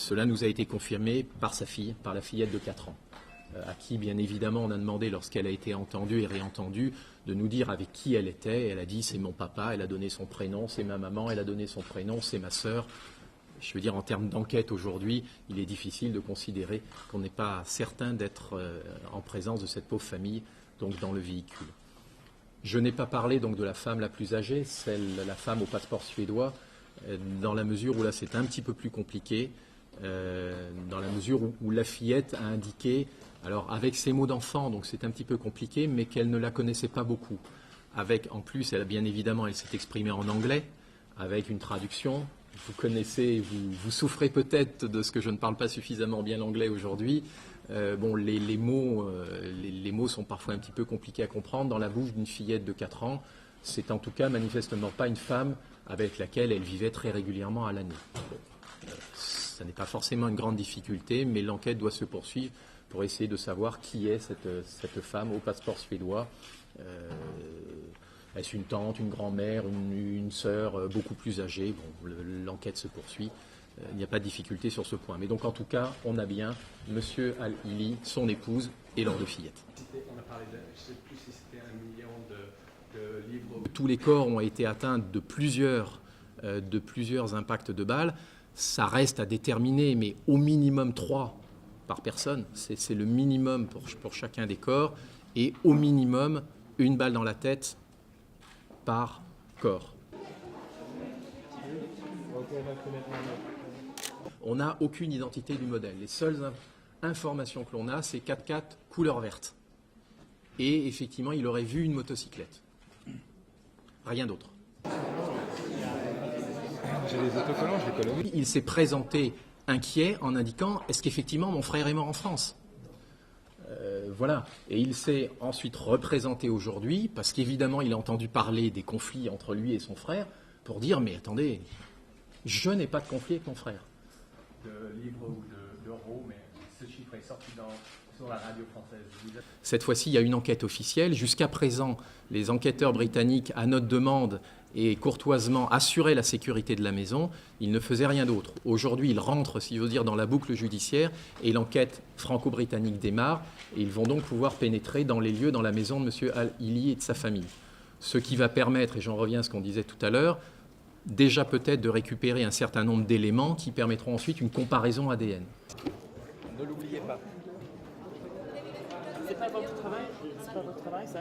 Cela nous a été confirmé par sa fille, par la fillette de 4 ans, à qui, bien évidemment, on a demandé, lorsqu'elle a été entendue et réentendue, de nous dire avec qui elle était. Elle a dit « c'est mon papa », elle a donné son prénom, « c'est ma maman », elle a donné son prénom, « c'est ma sœur ». Je veux dire, en termes d'enquête aujourd'hui, il est difficile de considérer qu'on n'est pas certain d'être en présence de cette pauvre famille, donc dans le véhicule. Je n'ai pas parlé donc de la femme la plus âgée, la femme au passeport suédois, dans la mesure où là c'est un petit peu plus compliqué, dans la mesure où la fillette a indiqué, alors avec ses mots d'enfant, donc c'est un petit peu compliqué, mais qu'elle ne la connaissait pas beaucoup. Avec, en plus, bien évidemment, elle s'est exprimée en anglais, avec une traduction. Vous connaissez, vous souffrez peut-être de ce que je ne parle pas suffisamment bien l'anglais aujourd'hui. Bon, les mots sont parfois un petit peu compliqués à comprendre. Dans la bouche d'une fillette de 4 ans, c'est en tout cas manifestement pas une femme avec laquelle elle vivait très régulièrement à l'année. Bon, ça n'est pas forcément une grande difficulté, mais l'enquête doit se poursuivre pour essayer de savoir qui est cette femme au passeport suédois. Est-ce une tante, une grand-mère, une sœur beaucoup plus âgée? Bon, l'enquête se poursuit. Il n'y a pas de difficulté sur ce point. Mais donc, en tout cas, on a bien M. Al-Hili, son épouse et leurs 2 fillettes. On a parlé de, je ne sais plus si c'était 1 million de livres. Tous les corps ont été atteints de plusieurs impacts de balles. Ça reste à déterminer, mais au minimum 3 par personne. C'est le minimum pour chacun des corps. Et au minimum, 1 balle dans la tête par corps. On n'a aucune identité du modèle. Les seules informations que l'on a, c'est 4x4 couleur verte. Et effectivement, il aurait vu une motocyclette. Rien d'autre. J'ai les autocollants, je les colle. Il s'est présenté inquiet en indiquant « est-ce qu'effectivement mon frère est mort en France ?» Voilà. Et il s'est ensuite représenté aujourd'hui, parce qu'évidemment il a entendu parler des conflits entre lui et son frère, pour dire « mais attendez, je n'ai pas de conflit avec mon frère ». De livres ou d'euros, mais ce chiffre est sorti sur la radio française. Cette fois-ci, il y a une enquête officielle. Jusqu'à présent, les enquêteurs britanniques, à notre demande et courtoisement, assuraient la sécurité de la maison. Ils ne faisaient rien d'autre. Aujourd'hui, ils rentrent, si j'ose dire, dans la boucle judiciaire et l'enquête franco-britannique démarre. Et ils vont donc pouvoir pénétrer dans les lieux, dans la maison de M. Al-Hili et de sa famille. Ce qui va permettre, et j'en reviens à ce qu'on disait tout à l'heure, déjà peut-être de récupérer un certain nombre d'éléments qui permettront ensuite une comparaison ADN. Ne l'oubliez pas. C'est pas votre travail, ça